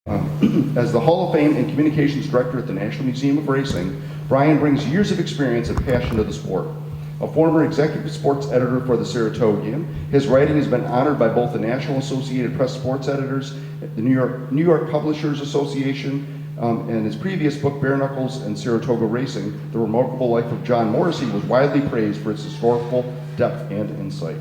As the Hall of Fame and Communications Director at the National Museum of Racing, Brien brings years of experience and passion to the sport. A former executive sports editor for the Saratogian, his writing has been honored by both the National Associated Press Sports Editors, the New York Publishers Association, and his previous book, Bare Knuckles and Saratoga Racing, The Remarkable Life of John Morrissey, was widely praised for its historical depth and insight.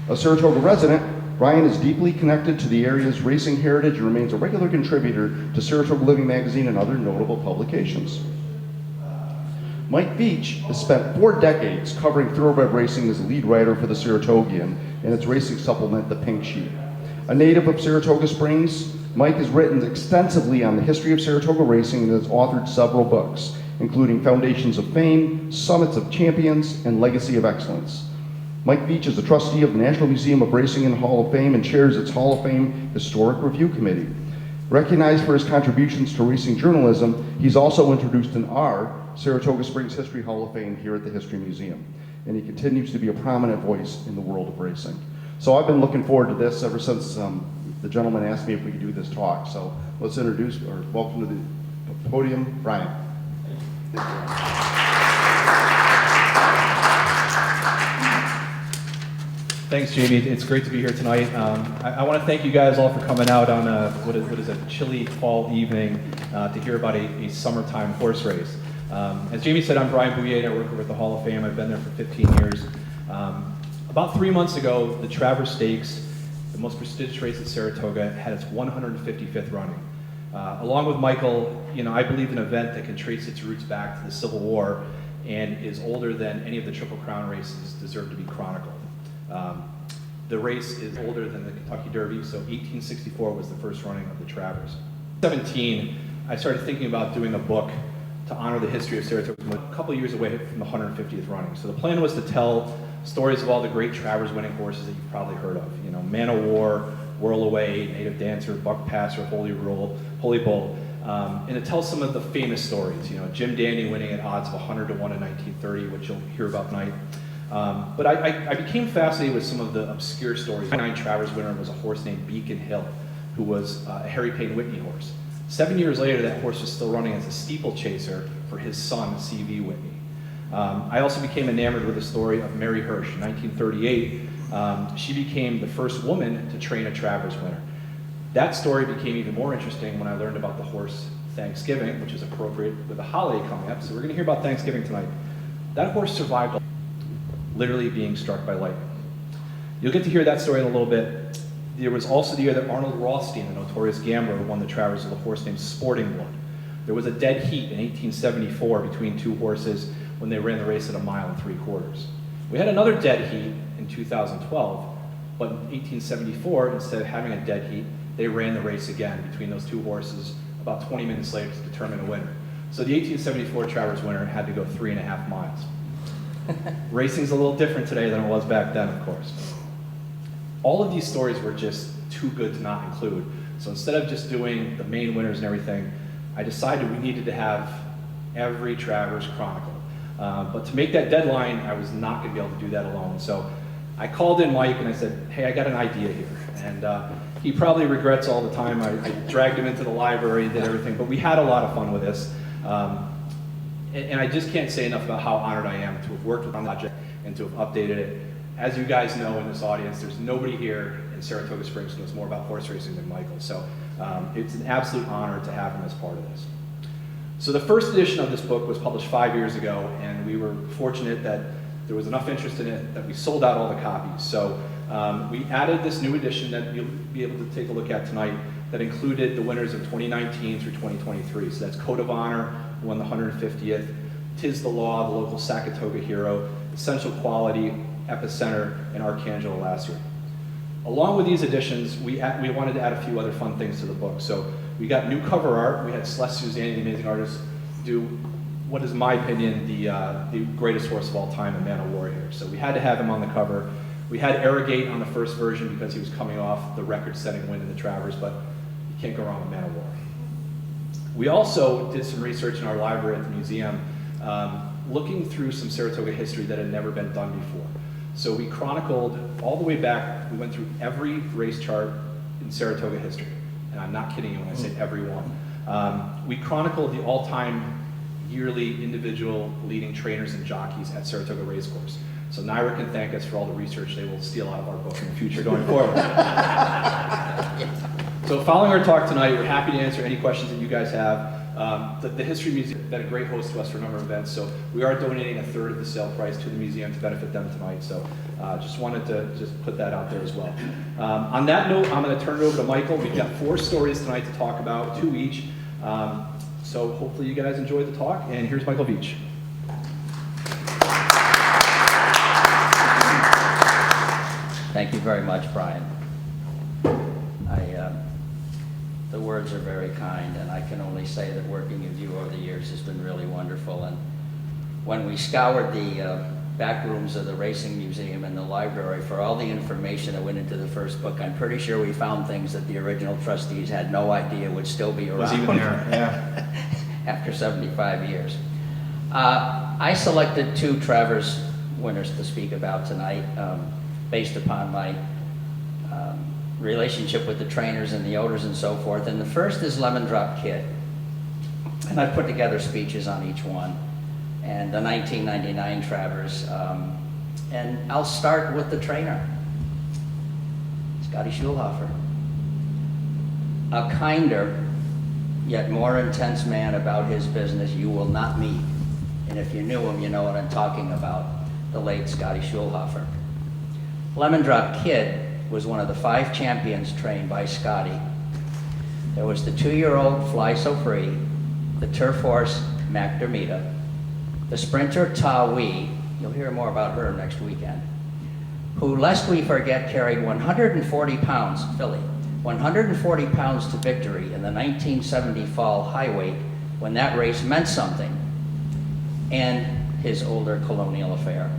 A Saratoga resident, Brien is deeply connected to the area's racing heritage and remains a regular contributor to Saratoga Living magazine and other notable publications. Mike Veitch has spent 4 decades covering thoroughbred racing as a lead writer for the Saratogian and its racing supplement, The Pink Sheet. A native of Saratoga Springs, Mike has written extensively on the history of Saratoga racing and has authored several books, including Foundations of Fame, Summits of Champions, and Legacy of Excellence. Mike Veitch is a trustee of the National Museum of Racing and Hall of Fame and chairs its Hall of Fame Historic Review Committee. Recognized for his contributions to racing journalism, he's also introduced an Saratoga Springs History Hall of Fame here at the History Museum, and he continues to be a prominent voice in the world of racing. So I've been looking forward to this ever since the gentleman asked me if we could do this talk. So let's introduce or welcome to the podium, Brien. Thanks, Jamie. It's great to be here tonight. I want to thank you guys all for coming out on what is a chilly fall evening to hear about a summertime horse race. As Jamie said, I'm Brien Bouyea. I work with the Hall of Fame. I've been there for 15 years. About 3 months ago, the Travers Stakes, the most prestigious race at Saratoga, had its 155th running. Along with Michael, I believe an event that can trace its roots back to the Civil War and is older than any of the Triple Crown races deserve to be chronicled. The race is older than the Kentucky Derby, so 1864 was the first running of the Travers. 17, I started thinking about doing a book to honor the history of Saratoga, a couple of years away from the 150th running. So the plan was to tell stories of all the great Travers winning horses that you've probably heard of. Man o' War, Whirl Away, Native Dancer, Buck Passer, Holy Bull, and to tell some of the famous stories. Jim Dandy winning at odds of 100 to 1 in 1930, which you'll hear about tonight. But I became fascinated with some of the obscure stories. The 9 Travers winner was a horse named Beacon Hill, who was a Harry Payne Whitney horse. 7 years later, that horse was still running as a steeplechaser for his son, C.V. Whitney. I also became enamored with the story of Mary Hirsch. In 1938, she became the first woman to train a Travers winner. That story became even more interesting when I learned about the horse Thanksgiving, which is appropriate with the holiday coming up. So we're going to hear about Thanksgiving tonight. That horse survived literally being struck by lightning. You'll get to hear that story in a little bit. There was also the year that Arnold Rothstein, the notorious gambler, won the Travers with a horse named Sporting Blood. There was a dead heat in 1874 between 2 horses when they ran the race at 1 3/4 miles. We had another dead heat in 2012, but in 1874, instead of having a dead heat, they ran the race again between those 2 horses about 20 minutes later to determine a winner. So the 1874 Travers winner had to go 3.5 miles. Racing's a little different today than it was back then, of course. All of these stories were just too good to not include. So instead of just doing the main winners and everything, I decided we needed to have every Travers chronicled. But to make that deadline, I was not going to be able to do that alone. So I called in Mike and I said, hey, I got an idea here. And he probably regrets all the time. I dragged him into the library and did everything, but we had a lot of fun with this. And I just can't say enough about how honored I am to have worked with the project and to have updated it. As you guys know in this audience, there's nobody here in Saratoga Springs who knows more about horse racing than Michael. So it's an absolute honor to have him as part of this. So the first edition of this book was published 5 years ago, and we were fortunate that there was enough interest in it that we sold out all the copies. So we added this new edition that you'll be able to take a look at tonight that included the winners of 2019 through 2023. So that's Code of Honor, who won the 150th, Tis the Law, the local Saratoga hero, Essential Quality, Epicenter, and Archangel last year. Along with these additions, we wanted to add a few other fun things to the book. So we got new cover art. We had Celeste Suzanne, the amazing artist, do what is, in my opinion, the greatest horse of all time, a Man o' War here. So we had to have him on the cover. We had Arrogate on the first version because he was coming off the record-setting win in the Travers, but you can't go wrong with Man o' War. We also did some research in our library at the museum, looking through some Saratoga history that had never been done before. So we chronicled all the way back, we went through every race chart in Saratoga history. and I'm not kidding you when I say everyone. We chronicled the all-time yearly individual leading trainers and jockeys at Saratoga Racecourse. So NYRA can thank us for all the research they will steal out of our book in the future going forward. So following our talk tonight, we're happy to answer any questions that you guys have. The History Museum has been a great host to us for a number of events, so we are donating a third of the sale price to the museum to benefit them tonight. So just wanted to just put that out there as well. On that note, I'm going to turn it over to Michael. We've got 4 stories tonight to talk about, 2 each. So hopefully you guys enjoyed the talk, and here's Michael Veitch. Thank you very much, Brien. The words are very kind, and I can only say that working with you over the years has been really wonderful. And when we scoured the back rooms of the Racing Museum and the library for all the information that went into the first book, I'm pretty sure we found things that the original trustees had no idea would still be around. Was even there, yeah. After 75 years. I selected 2 Travers winners to speak about tonight based upon my relationship with the trainers and the owners and so forth. And the first is Lemon Drop Kid. And I put together speeches on each one. And the 1999 Travers. And I'll start with the trainer, Scotty Schulhofer. A kinder, yet more intense man about his business you will not meet. And if you knew him, you know what I'm talking about, the late Scotty Schulhofer. Lemon Drop Kid was one of the 5 champions trained by Scotty. There was the 2-year-old Fly So Free, the turf horse Mac Dermida, the sprinter Ta Wee, you'll hear more about her next weekend, who, lest we forget, carried 140 pounds, Philly, 140 pounds to victory in the 1970 fall high weight when that race meant something, and his older colonial affair.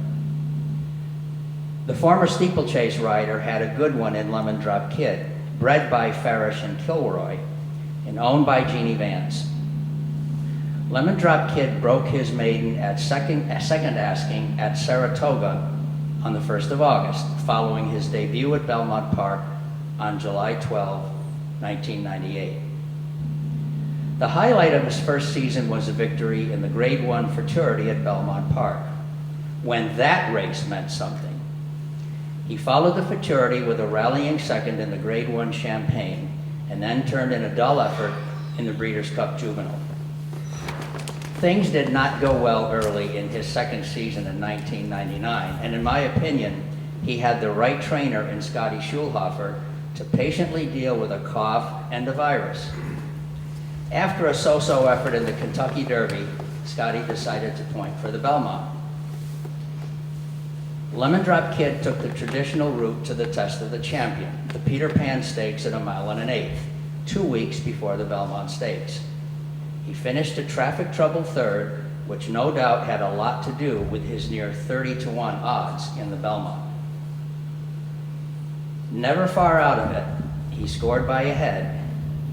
The former steeplechase rider had a good one in Lemon Drop Kid, bred by Farish and Kilroy and owned by Jeannie Vance. Lemon Drop Kid broke his maiden at second asking at Saratoga on the 1st of August, following his debut at Belmont Park on July 12, 1998. The highlight of his first season was a victory in the Grade 1 Futurity at Belmont Park, when that race meant something. He followed the Futurity with a rallying second in the Grade 1 Champagne, and then turned in a dull effort in the Breeders' Cup Juvenile. Things did not go well early in his second season in 1999, and in my opinion, he had the right trainer in Scotty Schulhofer to patiently deal with a cough and a virus. After a so-so effort in the Kentucky Derby, Scotty decided to point for the Belmont. Lemon Drop Kid took the traditional route to the test of the champion, the Peter Pan Stakes at 1 1/8 miles, 2 weeks before the Belmont Stakes. He finished a traffic-troubled 3rd, which no doubt had a lot to do with his near 30-to-1 odds in the Belmont. Never far out of it, he scored by a head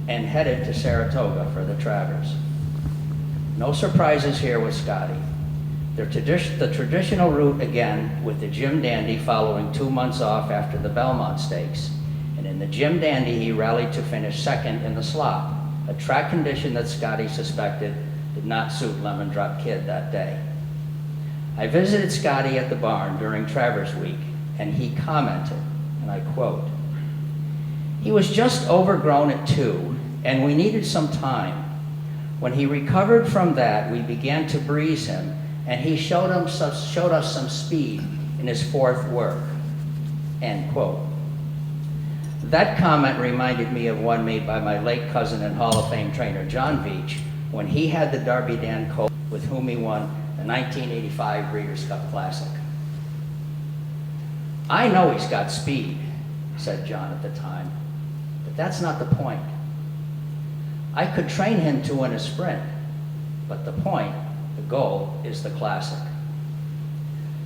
and headed to Saratoga for the Travers. No surprises here with Scotty. The traditional route again, with the Jim Dandy following 2 months off after the Belmont Stakes. And in the Jim Dandy, he rallied to finish 2nd in the slop, a track condition that Scotty suspected did not suit Lemon Drop Kid that day. I visited Scotty at the barn during Travers Week, and he commented, and I quote, "He was just overgrown at 2, and we needed some time. When he recovered from that, we began to breeze him, and he showed us some speed in his 4th work," end quote. That comment reminded me of one made by my late cousin and Hall of Fame trainer John Veitch when he had the Darby Dan colt with whom he won the 1985 Breeders' Cup Classic. "I know he's got speed," said John at the time, "but that's not the point. I could train him to win a sprint, but the point, the goal, is the classic."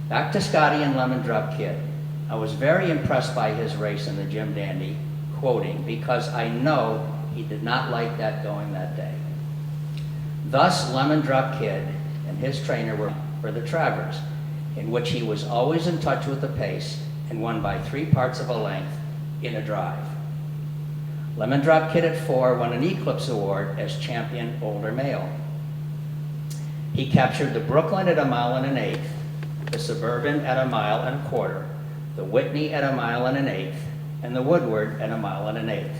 Back to Scotty and Lemon Drop Kid. I was very impressed by his race in the Jim Dandy, quoting, because I know he did not like that going that day. Thus, Lemon Drop Kid and his trainer were for the Travers, in which he was always in touch with the pace and won by 3 parts of a length in a drive. Lemon Drop Kid at 4 won an Eclipse Award as champion older male. He captured the Brooklyn at 1 1/8 miles, the Suburban at 1 1/4 miles, the Whitney at 1 1/8 miles, and the Woodward at 1 1/8 miles.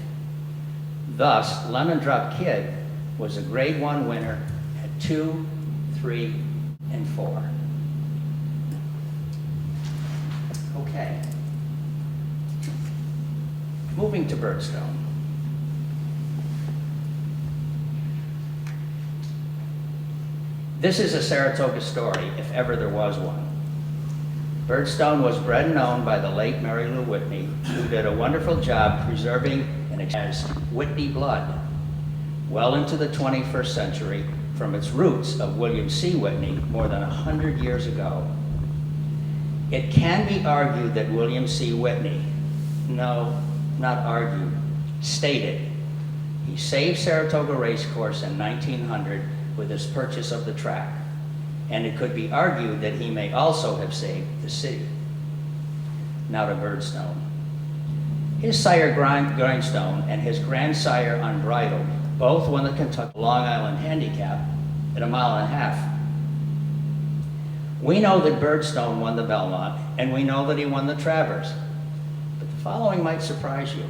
Thus, Lemon Drop Kid was a Grade 1 winner at 2, 3, and 4. Okay. Moving to Birdstone. This is a Saratoga story, if ever there was one. Birdstone was bred and owned by the late Mary Lou Whitney, who did a wonderful job preserving and as Whitney blood well into the 21st century from its roots of William C. Whitney more than 100 years ago. It can be argued that William C. Whitney, no, not argued, stated, he saved Saratoga Racecourse in 1900 with his purchase of the track, and it could be argued that he may also have saved the city. Now to Birdstone. His sire Grindstone and his grandsire Unbridled both won the Kentucky Long Island Handicap at 1.5 miles. We know that Birdstone won the Belmont, and we know that he won the Travers. But the following might surprise you.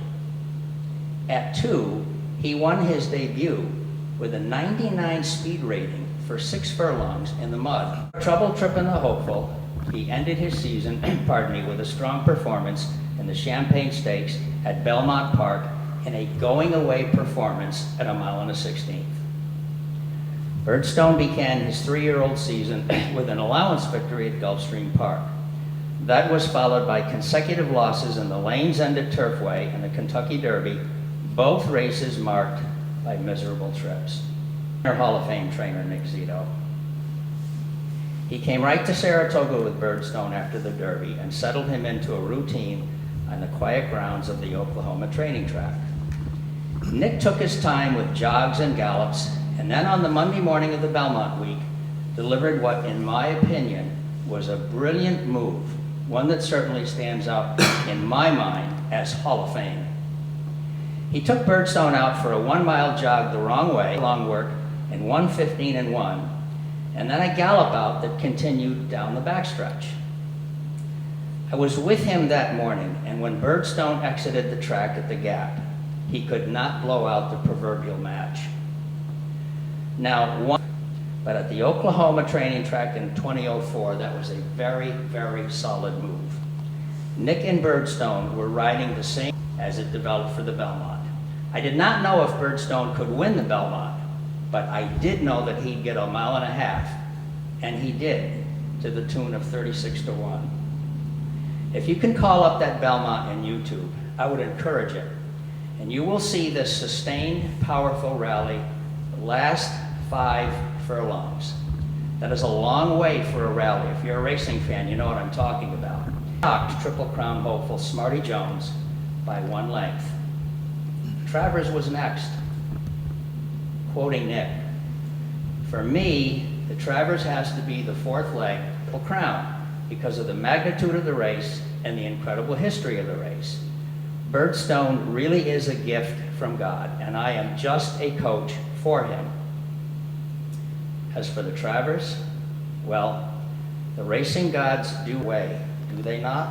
At 2, he won his debut with a 99 speed rating for 6 furlongs in the mud. Trouble tripping the hopeful, he ended his season, with a strong performance in the Champagne Stakes at Belmont Park in a going-away performance at 1.16 miles. Birdstone began his 3-year-old season with an allowance victory at Gulfstream Park. That was followed by consecutive losses in the Lanes End at Turfway and the Kentucky Derby, both races marked by miserable trips. Hall of Fame trainer Nick Zito. He came right to Saratoga with Birdstone after the Derby and settled him into a routine on the quiet grounds of the Oklahoma training track. Nick took his time with jogs and gallops, and then on the Monday morning of the Belmont week, delivered what, in my opinion, was a brilliant move, one that certainly stands out in my mind as Hall of Fame. He took Birdstone out for a 1-mile jog the wrong way, long work, in 1:15:1, and then a gallop out that continued down the backstretch. I was with him that morning, and when Birdstone exited the track at the gap, he could not blow out the proverbial match. But at the Oklahoma training track in 2004, that was a very, very solid move. Nick and Birdstone were riding the same as it developed for the Belmont. I did not know if Birdstone could win the Belmont, but I did know that he'd get 1.5 miles, and he did, to the tune of 36-1. If you can call up that Belmont in YouTube, I would encourage it, and you will see this sustained, powerful rally the last 5 furlongs. That is a long way for a rally. If you're a racing fan, you know what I'm talking about. Knocked Triple Crown hopeful Smarty Jones by 1 length. Travers was next. Quoting Nick, "For me, the Travers has to be the 4th leg, Triple Crown, because of the magnitude of the race and the incredible history of the race. Birdstone really is a gift from God, and I am just a coach for him. As for the Travers, well, the racing gods do weigh, do they not?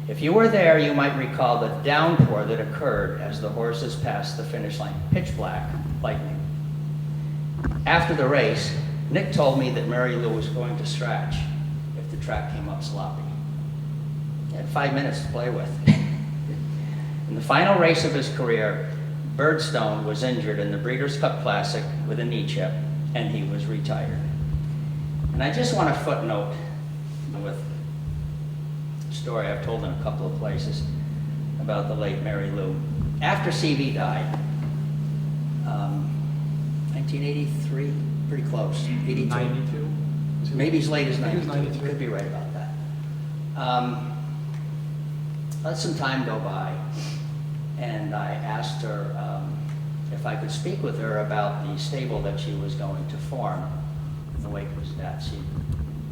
If you were there, you might recall the downpour that occurred as the horses passed the finish line, pitch black, lightning. After the race, Nick told me that Mary Lou was going to scratch if the track came up sloppy. He had 5 minutes to play with. In the final race of his career, Birdstone was injured in the Breeders' Cup Classic with a knee chip, and he was retired. And I just want to footnote with a story I've told in a couple of places about the late Mary Lou. After CV died, 1983, pretty close, 82. 92? Maybe as late as I think it was 92. 93. Could be right about that. Let some time go by, and I asked her if I could speak with her about the stable that she was going to form in the wake of his death. She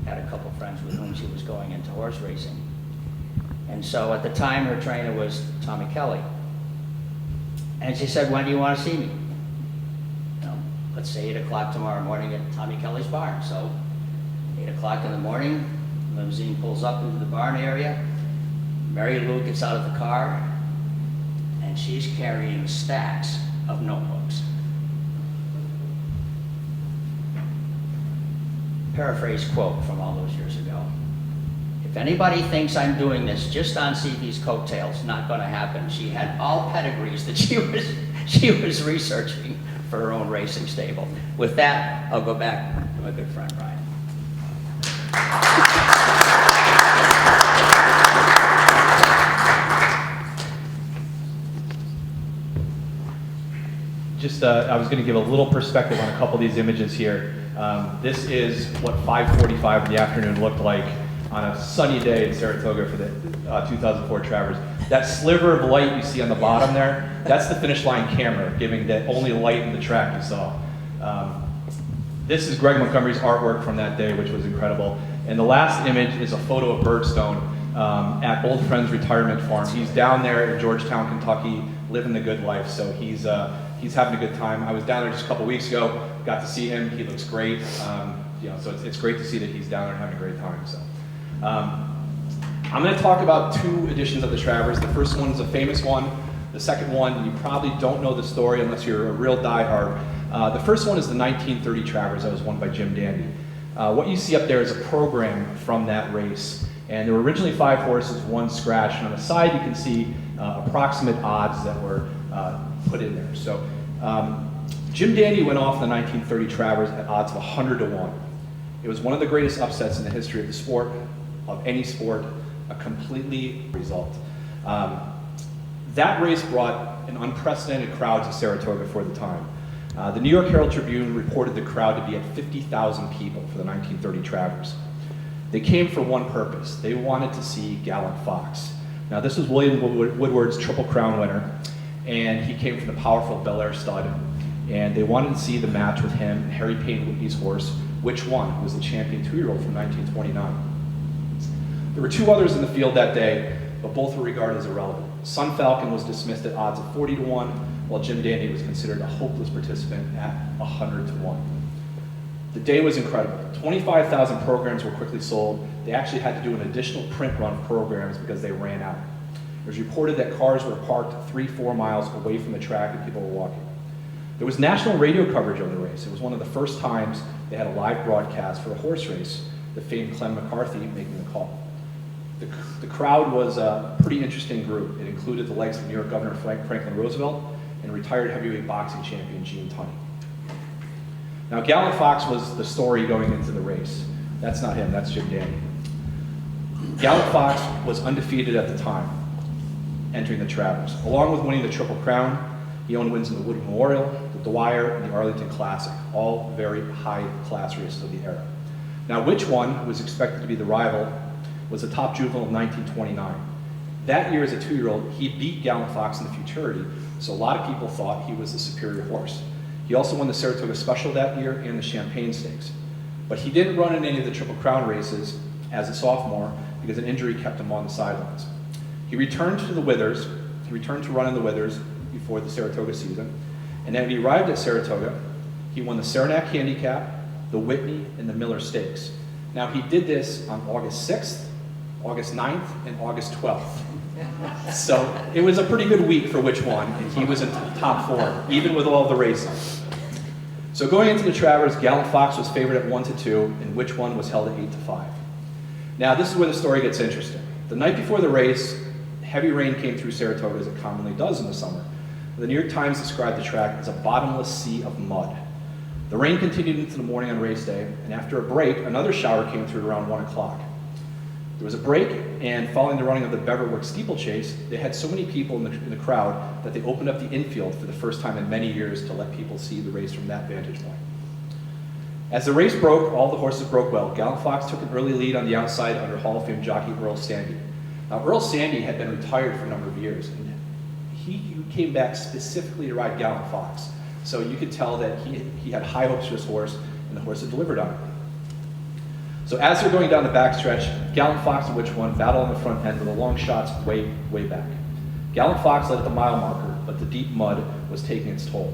had a couple friends with whom she was going into horse racing. And so at the time, her trainer was Tommy Kelly. And she said, when do you want to see me? Let's say 8 o'clock tomorrow morning at Tommy Kelly's barn. So 8 o'clock in the morning, limousine pulls up into the barn area. Mary Lou gets out of the car, and she's carrying stacks of notebooks. Paraphrase quote from all those years ago. If anybody thinks I'm doing this just on CV's coattails, not going to happen. She had all pedigrees that she was researching for her own racing stable. With that, I'll go back to my good friend Brien. I was going to give a little perspective on a couple of these images here. This is what 5:45 in the afternoon looked like on a sunny day in Saratoga for the 2004 Travers. That sliver of light you see on the bottom there, that's the finish line camera, giving the only light in the track you saw. This is Greg Montgomery's artwork from that day, which was incredible. And the last image is a photo of Birdstone at Old Friends Retirement Farm. He's down there in Georgetown, Kentucky, living the good life. So he's having a good time. I was down there just a couple weeks ago, got to see him. He looks great. So it's great to see that he's down there and having a great time. So I'm going to talk about 2 editions of the Travers. The first one is a famous one. The second one, you probably don't know the story unless you're a real diehard. The first one is the 1930 Travers that was won by Jim Dandy. What you see up there is a program from that race. And there were originally 5 horses, 1 scratch. And on the side, you can see approximate odds that were put in there. So Jim Dandy went off the 1930 Travers at odds of 100 to 1. It was one of the greatest upsets in the history of the sport, of any sport, a completely result. That race brought an unprecedented crowd to Saratoga for the time. The New York Herald Tribune reported the crowd to be at 50,000 people for the 1930 Travers. They came for one purpose. They wanted to see Gallant Fox. Now this was William Woodward's Triple Crown winner, and he came from the powerful Bel Air stud. And they wanted to see the match with him and Harry Payne Whitney's horse, Which One, who was the champion 2-year-old from 1929. There were 2 others in the field that day, but both were regarded as irrelevant. Sun Falcon was dismissed at odds of 40 to 1, while Jim Dandy was considered a hopeless participant at 100 to 1. The day was incredible. 25,000 programs were quickly sold. They actually had to do an additional print run of programs because they ran out. It was reported that cars were parked 3-4 miles away from the track and people were walking. There was national radio coverage of the race. It was one of the first times they had a live broadcast for a horse race, the famed Clem McCarthy making the call. The crowd was a pretty interesting group. It included the likes of New York Governor Franklin Roosevelt and retired heavyweight boxing champion Gene Tunney. Now, Gallant Fox was the story going into the race. That's not him, that's Jim Dandy. Gallant Fox was undefeated at the time, entering the Travers. Along with winning the Triple Crown, he owned wins in the Wood Memorial, the Dwyer, and the Arlington Classic, all very high-class races of the era. Now, Which One, who was expected to be the rival, was a top juvenile of 1929. That year, as a 2-year-old, he beat Gallant Fox in the futurity, so a lot of people thought he was the superior horse. He also won the Saratoga Special that year and the Champagne Stakes. But he didn't run in any of the Triple Crown races as a sophomore because an injury kept him on the sidelines. He returned to the Withers. He returned to run in the Withers before the Saratoga season. And then when he arrived at Saratoga, he won the Saranac Handicap, the Whitney, and the Miller Stakes. Now, he did this on August 6th, August 9th, and August 12th. So it was a pretty good week for Which One, and he was in top 4, even with all the races. So going into the Travers, Gallant Fox was favored at 1 to 2, and Which One was held at 8 to 5. Now this is where the story gets interesting. The night before the race, heavy rain came through Saratoga as it commonly does in the summer. The New York Times described the track as a bottomless sea of mud. The rain continued into the morning on race day, and after a break, another shower came through around 1 o'clock. There was a break, and following the running of the Beverwick steeplechase, they had so many people in the crowd that they opened up the infield for the first time in many years to let people see the race from that vantage point. As the race broke, all the horses broke well. Gallant Fox took an early lead on the outside under Hall of Fame jockey Earl Sandy. Now, Earl Sandy had been retired for a number of years, and he came back specifically to ride Gallant Fox. So you could tell that he had high hopes for his horse, and the horse had delivered on it. So as they're going down the backstretch, Gallant Fox and Which One battle on the front end with the long shots way back. Gallant Fox led at the mile marker, but the deep mud was taking its toll.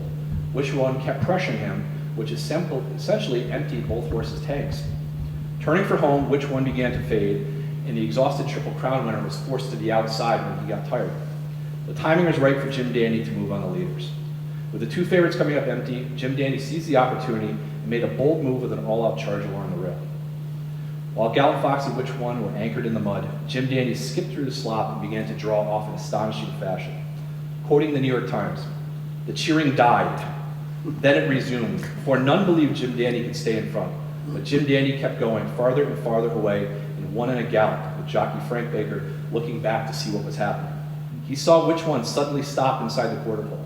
Which one kept pressuring him, which essentially emptied both horses' tanks. Turning for home, which one began to fade, and the exhausted Triple Crown winner was forced to the outside when he got tired. The timing was right for Jim Dandy to move on the leaders. With the two favorites coming up empty, Jim Dandy seized the opportunity and made a bold move with an all-out charge along the rail. While Gallant Fox and Which One were anchored in the mud, Jim Dandy skipped through the slop and began to draw off in astonishing fashion. Quoting the New York Times, "The cheering died. Then it resumed, for none believed Jim Dandy could stay in front. But Jim Dandy kept going farther and farther away and won in a gallop, with jockey Frank Baker looking back to see what was happening. He saw Which One suddenly stop inside the quarter pole.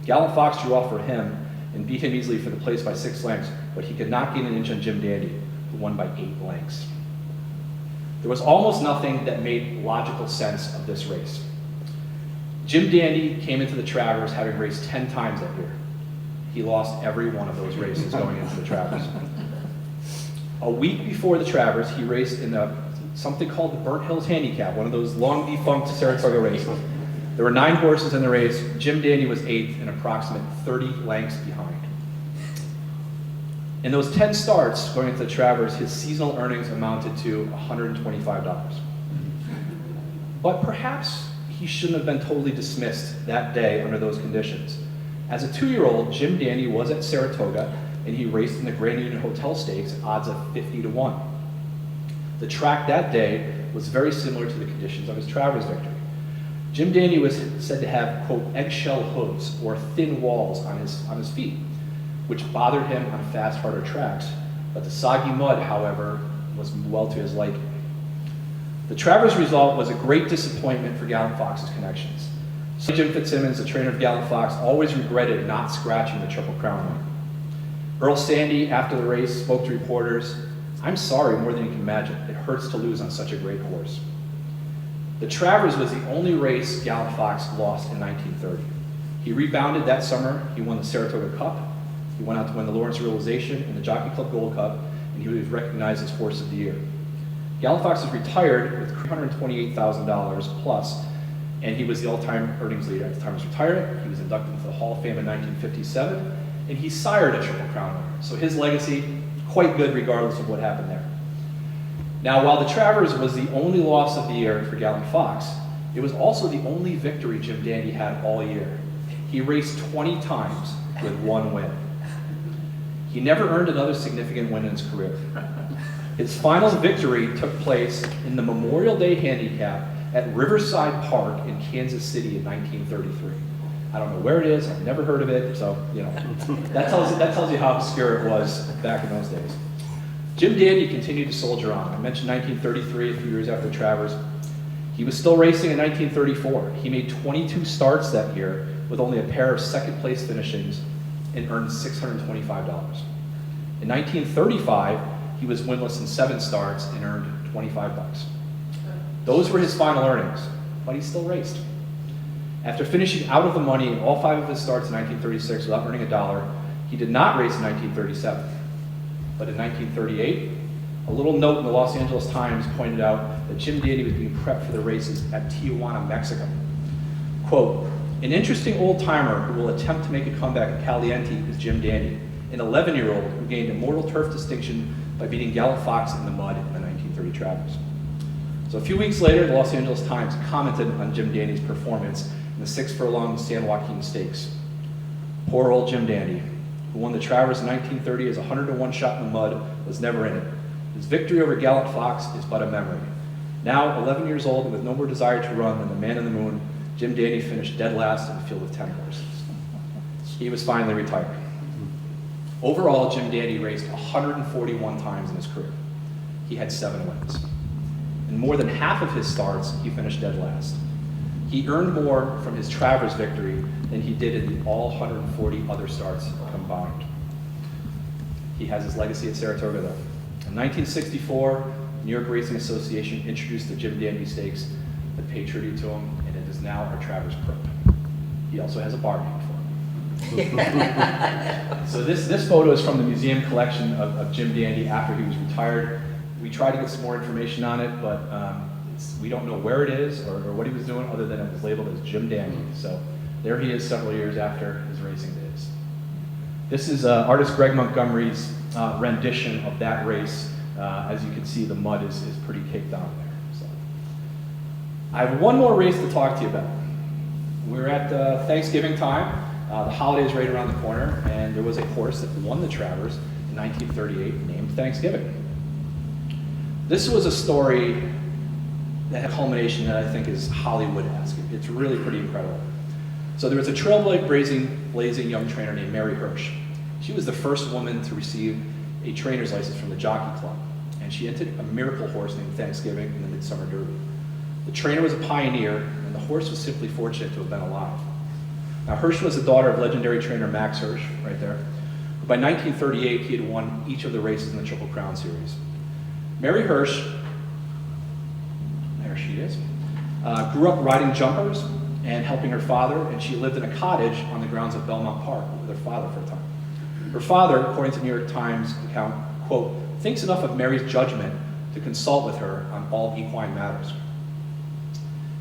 Gallant Fox drew off for him and beat him easily for the place by 6 lengths, but he could not gain an inch on Jim Dandy, who won by 8 lengths. There was almost nothing that made logical sense of this race. Jim Dandy came into the Travers having raced 10 times that year. He lost every one of those races going into the Travers. A week before the Travers, he raced in something called the Burnt Hills Handicap, one of those long defunct Saratoga races. There were 9 horses in the race. Jim Dandy was 8th and approximate 30 lengths behind. In those 10 starts going into the Travers, his seasonal earnings amounted to $125. But perhaps he shouldn't have been totally dismissed that day under those conditions. As a 2-year-old, Jim Dandy was at Saratoga, and he raced in the Grand Union Hotel Stakes, odds of 50-1. The track that day was very similar to the conditions of his Travers victory. Jim Dandy was said to have, quote, eggshell hooves or thin walls on his feet, which bothered him on fast, harder tracks. But the soggy mud, however, was well to his liking. The Travers result was a great disappointment for Gallant Fox's connections. So Jim Fitzsimmons, the trainer of Gallant Fox, always regretted not scratching the Triple Crown winner. Earl Sandy, after the race, spoke to reporters, "I'm sorry more than you can imagine. It hurts to lose on such a great horse." The Travers was the only race Gallant Fox lost in 1930. He rebounded that summer. He won the Saratoga Cup. He went out to win the Lawrence Realization and the Jockey Club Gold Cup, and he was recognized as Horse of the Year. Gallant Fox was retired with $328,000 plus, and he was the all-time earnings leader at the time of his retirement. He was inducted into the Hall of Fame in 1957, and he sired a Triple Crown winner. So his legacy, quite good regardless of what happened there. Now, while the Travers was the only loss of the year for Gallant Fox, it was also the only victory Jim Dandy had all year. He raced 20 times with 1 win. He never earned another significant win in his career. His final victory took place in the Memorial Day Handicap at Riverside Park in Kansas City in 1933. I don't know where it is, I've never heard of it, so, you know, that tells you how obscure it was back in those days. Jim Dandy continued to soldier on. I mentioned 1933, a few years after Travers. He was still racing in 1934. He made 22 starts that year with only a pair of second-place finishings and earned $625. In 1935, he was winless in 7 starts and earned $25. Those were his final earnings, but he still raced. After finishing out of the money in all 5 of his starts in 1936 without earning a dollar, he did not race in 1937. But in 1938, a little note in the Los Angeles Times pointed out that Jim Dandy was being prepped for the races at Tijuana, Mexico. Quote, "An interesting old-timer who will attempt to make a comeback at Caliente is Jim Dandy, an 11-year-old who gained immortal turf distinction by beating Gallant Fox in the mud in the 1930 Travers." So a few weeks later, the Los Angeles Times commented on Jim Dandy's performance in the 6-furlong San Joaquin Stakes. "Poor old Jim Dandy, who won the Travers in 1930 as a 100-1 shot in the mud, was never in it. His victory over Gallant Fox is but a memory. Now, 11 years old and with no more desire to run than the man in the moon, Jim Dandy finished dead last in a field of 10 horses." He was finally retired. Overall, Jim Dandy raced 141 times in his career. He had 7 wins. In more than half of his starts, he finished dead last. He earned more from his Travers victory than he did in all 140 other starts combined. He has his legacy at Saratoga, though. In 1964, the New York Racing Association introduced the Jim Dandy Stakes that paid tribute to him, and it is now our Travers Prep. He also has a bar named for him. So this photo is from the museum collection of Jim Dandy after he was retired. We tried to get some more information on it, but we don't know where it is or what he was doing other than it was labeled as Jim Dandy. So There he is several years after his racing days. This is artist Greg Montgomery's rendition of that race. As you can see, the mud is pretty caked on there. So. I have one more race to talk to you about. We're at Thanksgiving time. The holiday is right around the corner, and there was a horse that won the Travers in 1938 named Thanksgiving. This was a story that had a culmination that I think is Hollywood-esque. It's really pretty incredible. So there was a trailblazing young trainer named Mary Hirsch. She was the first woman to receive a trainer's license from the Jockey Club, and she entered a miracle horse named Thanksgiving in the Midsummer Derby. The trainer was a pioneer, and the horse was simply fortunate to have been alive. Now, Hirsch was the daughter of legendary trainer Max Hirsch, right there. By 1938, he had won each of the races in the Triple Crown Series. Mary Hirsch, there she is, grew up riding jumpers and helping her father, and she lived in a cottage on the grounds of Belmont Park with her father for a time. Her father, according to New York Times account, quote, thinks enough of Mary's judgment to consult with her on all equine matters.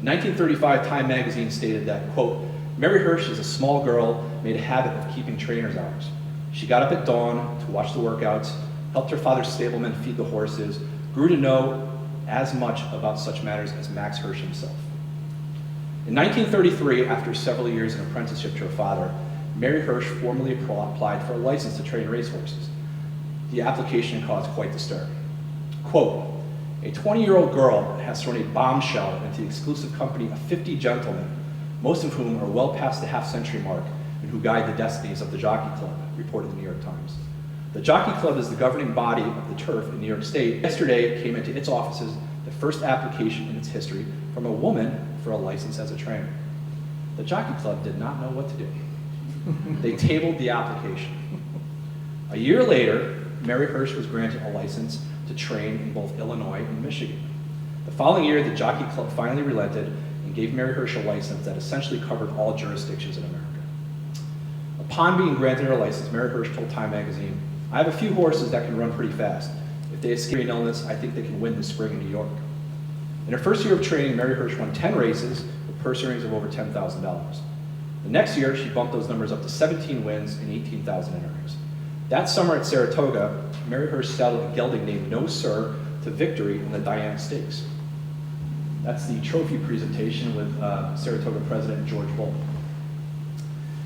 In 1935, Time magazine stated that, quote, Mary Hirsch is a small girl made a habit of keeping trainer's hours. She got up at dawn to watch the workouts, helped her father's stablemen feed the horses, grew to know as much about such matters as Max Hirsch himself. In 1933, after several years in apprenticeship to her father, Mary Hirsch formally applied for a license to train racehorses. The application caused quite the stir. Quote, a 20-year-old girl has thrown a bombshell into the exclusive company of 50 gentlemen, most of whom are well past the half-century mark and who guide the destinies of the Jockey Club, reported the New York Times. The Jockey Club is the governing body of the turf in New York State. Yesterday came into its offices the first application in its history from a woman for a license as a trainer. The Jockey Club did not know what to do. They tabled the application. A year later, Mary Hirsch was granted a license to train in both Illinois and Michigan. The following year, the Jockey Club finally relented and gave Mary Hirsch a license that essentially covered all jurisdictions in America. Upon being granted her license, Mary Hirsch told Time magazine, I have a few horses that can run pretty fast. If they escape an illness, I think they can win this spring in New York. In her first year of training, Mary Hirsch won 10 races with purse earnings of over $10,000. The next year, she bumped those numbers up to 17 wins and 18,000 in earnings. That summer at Saratoga, Mary Hirsch saddled a gelding named No Sir to victory in the Diana Stakes. That's the trophy presentation with Saratoga President George Bull.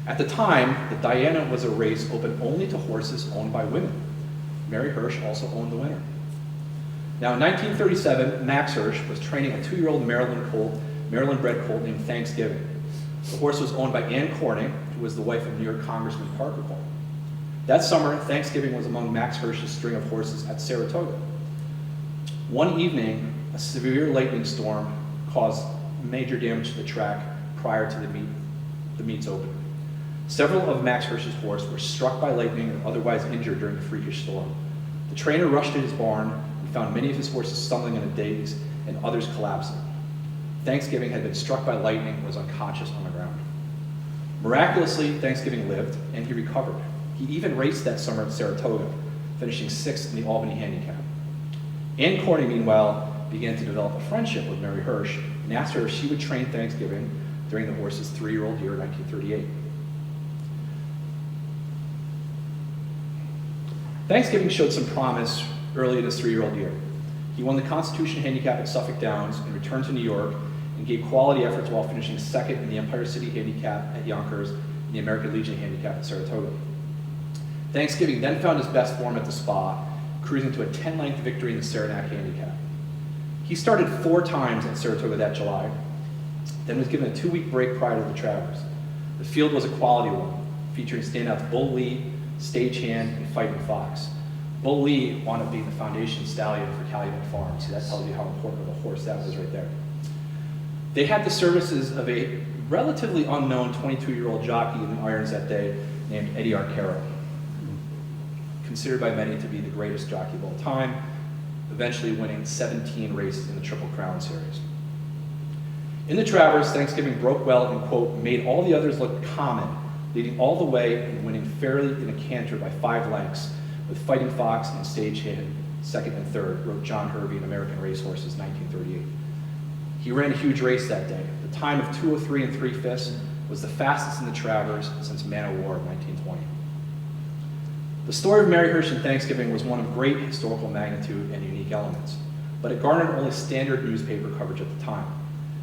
At the time, the Diana was a race open only to horses owned by women. Mary Hirsch also owned the winner. Now in 1937, Max Hirsch was training a 2-year-old Maryland-bred colt named Thanksgiving. The horse was owned by Ann Corning, who was the wife of New York Congressman Parker Corning. That summer, Thanksgiving was among Max Hirsch's string of horses at Saratoga. One evening, a severe lightning storm caused major damage to the track prior to the meet's opening. Several of Max Hirsch's horses were struck by lightning and otherwise injured during the freakish storm. The trainer rushed to his barn and found many of his horses stumbling in a daze and others collapsing. Thanksgiving had been struck by lightning and was unconscious on the ground. Miraculously, Thanksgiving lived and he recovered. He even raced that summer at Saratoga, finishing 6th in the Albany Handicap. Ann Corning, meanwhile, began to develop a friendship with Mary Hirsch and asked her if she would train Thanksgiving during the horse's 3-year-old year in 1938. Thanksgiving showed some promise early in his 3-year-old year. He won the Constitution Handicap at Suffolk Downs and returned to New York and gave quality efforts while finishing 2nd in the Empire City Handicap at Yonkers and the American Legion Handicap at Saratoga. Thanksgiving then found his best form at the Spa, cruising to a 10-length victory in the Saranac Handicap. He started 4 times at Saratoga that July, then was given a 2-week break prior to the Travers. The field was a quality one, featuring standouts Bull Lee, Stagehand, and Fighting Fox. Bull Lee wound up being the foundation stallion for Calumet Farms, so that tells you how important of a horse that was right there. They had the services of a relatively unknown 22-year-old jockey in the irons that day named Eddie Arcaro, considered by many to be the greatest jockey of all time, eventually winning 17 races in the Triple Crown Series. In the Travers, Thanksgiving broke well and, quote, made all the others look common, leading all the way and winning fairly in a canter by 5 lengths, with Fighting Fox and Stagehand 2nd and 3rd, wrote John Hervey in American Racehorses, 1938. He ran a huge race that day. The time of 2:03 3/5 was the fastest in the Travers since Man o' War in 1920. The story of Mary Hirsch and Thanksgiving was one of great historical magnitude and unique elements, but it garnered only standard newspaper coverage at the time.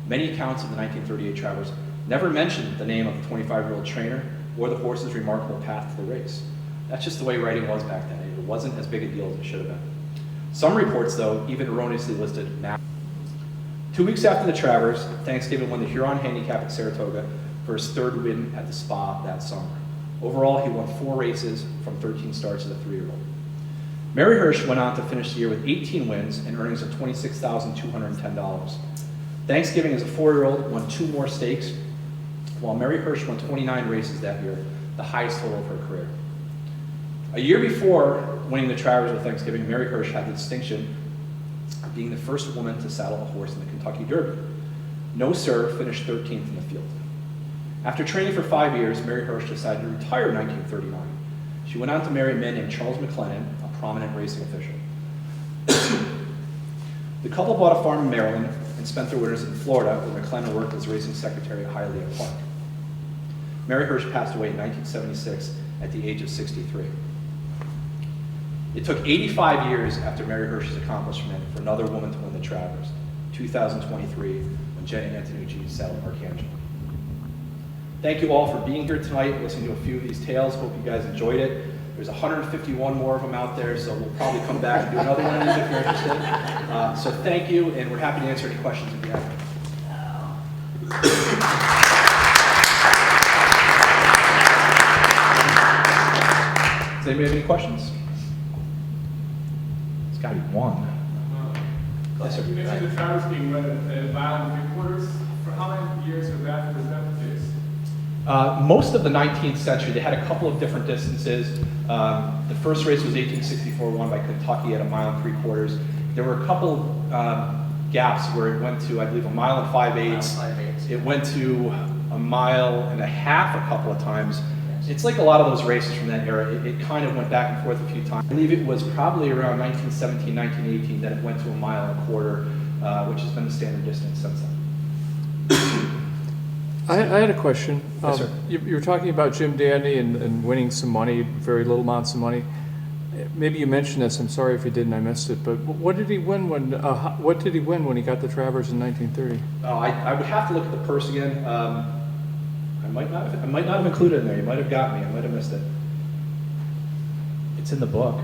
Many accounts of the 1938 Travers never mentioned the name of the 25-year-old trainer or the horse's remarkable path to the race. That's just the way writing was back then. It wasn't as big a deal as it should have been. Some reports, though, even erroneously listed Matt. 2 weeks after the Travers, Thanksgiving won the Huron Handicap at Saratoga for his third win at the Spa that summer. Overall, he won 4 races from 13 starts as a 3-year-old. Mary Hirsch went on to finish the year with 18 wins and earnings of $26,210. Thanksgiving as a 4-year-old won 2 more stakes, while Mary Hirsch won 29 races that year, the highest total of her career. A year before winning the Travers with Thanksgiving, Mary Hirsch had the distinction of being the first woman to saddle a horse in the Kentucky Derby. No Sir finished 13th in the field. After training for 5 years, Mary Hirsch decided to retire in 1939. She went on to marry a man named Charles McLennan, a prominent racing official. The couple bought a farm in Maryland and spent their winters in Florida, where McLennan worked as racing secretary at Hialeah Park. Mary Hirsch passed away in 1976 at the age of 63. It took 85 years after Mary Hirsch's accomplishment for another woman to win the Travers, 2023, when Jenny Antonucci saddled Archangel. Thank you all for being here tonight, listening to a few of these tales. Hope you guys enjoyed it. There's 151 more of them out there, so we'll probably come back and do another one of these if you're interested. So thank you, and we're happy to answer any questions if you have any. Does anybody have any questions? It's got to be one. Yes, sir. You mentioned the Travers being run at a mile and 3/4. For how many years was that the case? Most of the 19th century, they had a couple of different distances. The first race was 1864, won by Kentucky at a mile and 3/4. There were a couple gaps where it went to, I believe, a mile and 5/8. It went to a mile and a half a couple of times. It's like a lot of those races from that era. It kind of went back and forth a few times. I believe it was probably around 1917, 1918 that it went to a mile and a quarter, which has been the standard distance since then. I had a question. Yes, sir. You were talking about Jim Dandy and winning some money, very little amounts of money. Maybe you mentioned this. I'm sorry if you didn't. I missed it. But what did he win when? What did he win when he got the Travers in 1930? I would have to look at the purse again. I might not have included it in there. You might have got me. I might have missed it. It's in the book.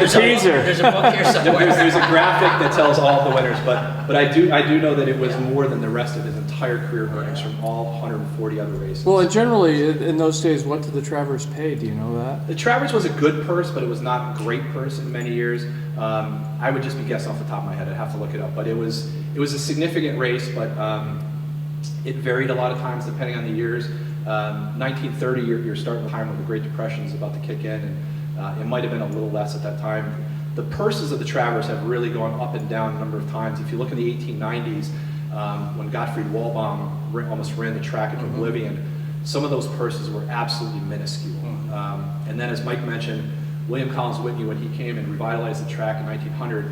Teaser. There's a book here somewhere. There's a graphic that tells all of the winners, but I do know that it was more than the rest of his entire career earnings from all 140 other races. Well, and generally in those days, what did the Travers pay? Do you know that? The Travers was a good purse, but it was not a great purse in many years. I would just be guessing off the top of my head. I'd have to look it up, but it was a significant race, but it varied a lot of times depending on the years. 1930, you're starting the time when the Great Depression is about to kick in, and it might have been a little less at that time. The purses of the Travers have really gone up and down a number of times. If you look in the 1890s, when Gottfried Walbaum almost ran the track into oblivion, some of those purses were absolutely minuscule. And then, as Mike mentioned, William Collins Whitney, when he came and revitalized the track in 1900,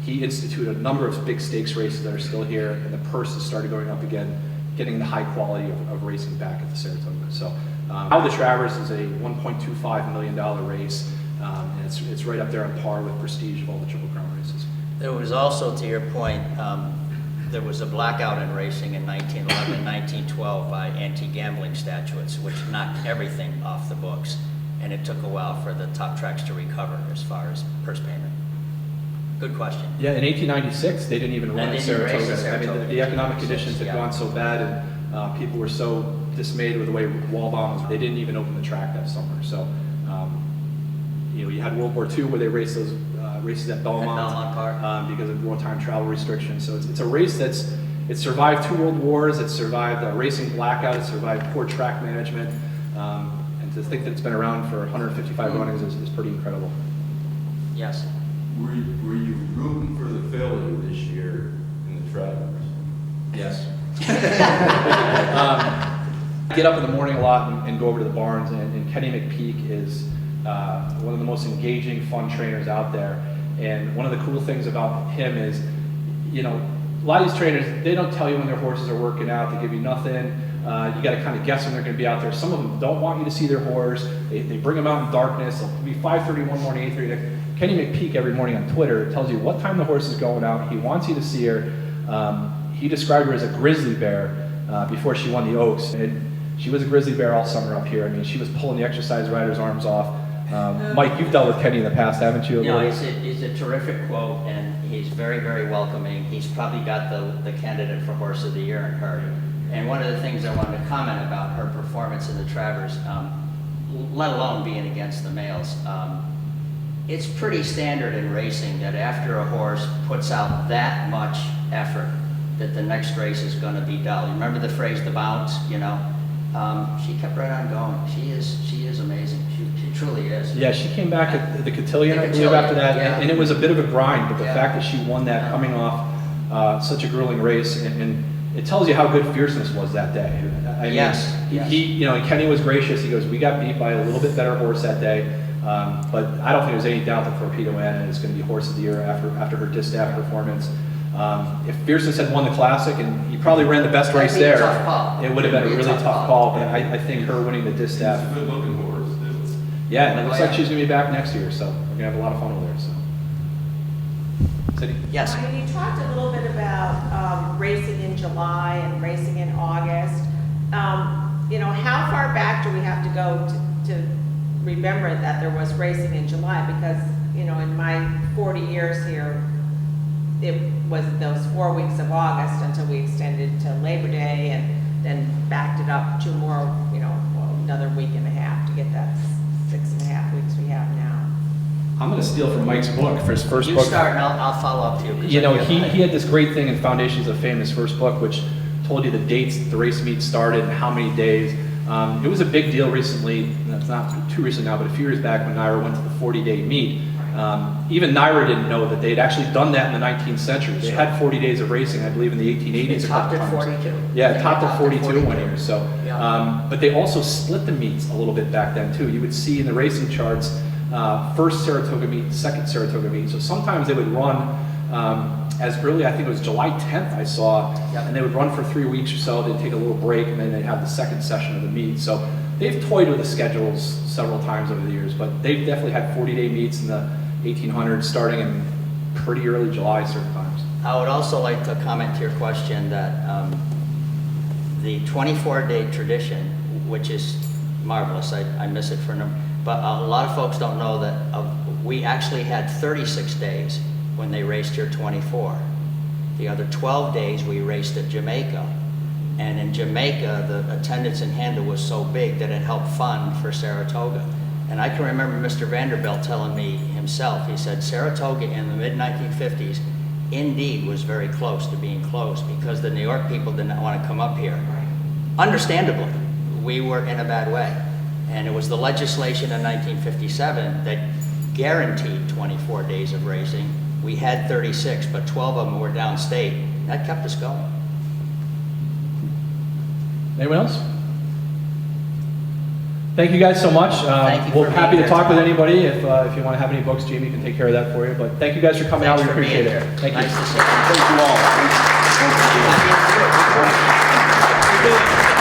he instituted a number of big stakes races that are still here, and the purses started going up again, getting the high quality of racing back at the Saratoga. So now the Travers is a $1.25 million race, and it's right up there on par with prestige of all the Triple Crown races. There was also, to your point, there was a blackout in racing in 1911, 1912 by anti-gambling statutes, which knocked everything off the books, and it took a while for the top tracks to recover as far as purse payment. Good question. Yeah, in 1896, they didn't even run at Saratoga. I mean, the economic conditions had gone so bad, and people were so dismayed with the way Walbaum was, they didn't even open the track that summer. So, you had World War II where they raced those races at Belmont Park because of wartime travel restrictions. So it's a race it survived 2 world wars, it survived a racing blackout, it survived poor track management, and to think that it's been around for 155 runnings is pretty incredible. Yes. Were you rooting for the failure this year in the Travers? Yes. I get up in the morning a lot and go over to the barns, and Kenny McPeak is one of the most engaging, fun trainers out there. And one of the cool things about him is, a lot of these trainers, they don't tell you when their horses are working out. They give you nothing. You got to kind of guess when they're going to be out there. Some of them don't want you to see their horse. They bring them out in darkness. It'll be 5:30 one morning, 8:30. Kenny McPeak every morning on Twitter tells you what time the horse is going out. He wants you to see her. He described her as a grizzly bear before she won the Oaks. And she was a grizzly bear all summer up here. I mean, she was pulling the exercise rider's arms off. Mike, you've dealt with Kenny in the past, haven't you? No, he's a terrific quote, and he's very, very welcoming. He's probably got the candidate for Horse of the Year in her. And one of the things I wanted to comment about her performance in the Travers, let alone being against the males, it's pretty standard in racing that after a horse puts out that much effort, that the next race is going to be dull. You remember the phrase, the bounce, you know? She kept right on going. She is amazing. She truly is. Yeah, she came back at the Cotillion, I believe, after that, yeah. and it was a bit of a grind, but the Yeah. fact that she won that coming off such a grueling race, and it tells you how good Fierceness was that day. I mean, Yes, yes. He, you know, Kenny was gracious. He goes, we got beat by a little bit better horse that day, but I don't think there's any doubt that Torpedo Anna is going to be Horse of the Year after her distaff performance. If Fierceness had won the Classic, and he probably ran the best race That'd be a there, tough call. it would have been a It'd be really a tough call, but I think her winning the It's distaff. a good-looking horse. Yeah, and it looks Oh, like yeah. she's going to be back next year, so we're going to have a lot of fun over there. So, Cindy? Yes. You talked a little bit about racing in July and racing in August. You know, how far back do we have to go to remember that there was racing in July? Because, you know, in my 40 years here, it was those 4 weeks of August until we extended to Labor Day and then backed it up 2 more, you know, well, another week and a half to get that 6.5 weeks we have now. I'm going to steal from Mike's book for his first You book. start and I'll follow up to you. 'cause You know, I he feel- had this great thing in Foundations of Fame, his first book, which told you the dates the race meet started and how many days. It was a big deal recently, that's not too recent now, but a few years back when NYRA went to the 40-day meet. Even NYRA didn't know that they had actually done that in the 19th century. They had 40 days of racing, I believe, in the 1880s. It a couple topped at times. 42. Yeah, it topped at Topped 42 one year. So, Yeah. but they also split the meets a little bit back then too. You would see in the racing charts, first Saratoga meet, second Saratoga meet. So sometimes they would run as early, I think it was July 10th I saw, Yep. and they would run for 3 weeks or so. They'd take a little break, and then they'd have the second session of the meet. So they've toyed with the schedules several times over the years, but they've definitely had 40-day meets in the 1800s, starting in pretty early July certain times. I would also like to comment to your question that the 24-day tradition, which is marvelous, I miss it for a number, but a lot of folks don't know that we actually had 36 days when they raced here 24. The other 12 days we raced at Jamaica. And in Jamaica, the attendance in Handle was so big that it helped fund for Saratoga. And I can remember Mr. Vanderbilt telling me himself, he said Saratoga in the mid-1950s indeed was very close to being closed because the New York people did not want to come up here. Understandably, we were in a bad way. And it was the legislation in 1957 that guaranteed 24 days of racing. We had 36, but 12 of them were downstate. That kept us going. Anyone else? Thank you guys so much. Thank you We're for happy being to here talk with tonight. anybody. If you want to have any books, Jamie can take care of that for you. But thank you guys for coming out. Thanks We for being appreciate it. here. Thank you. Nice to see you. Thank you all. Happy to see you.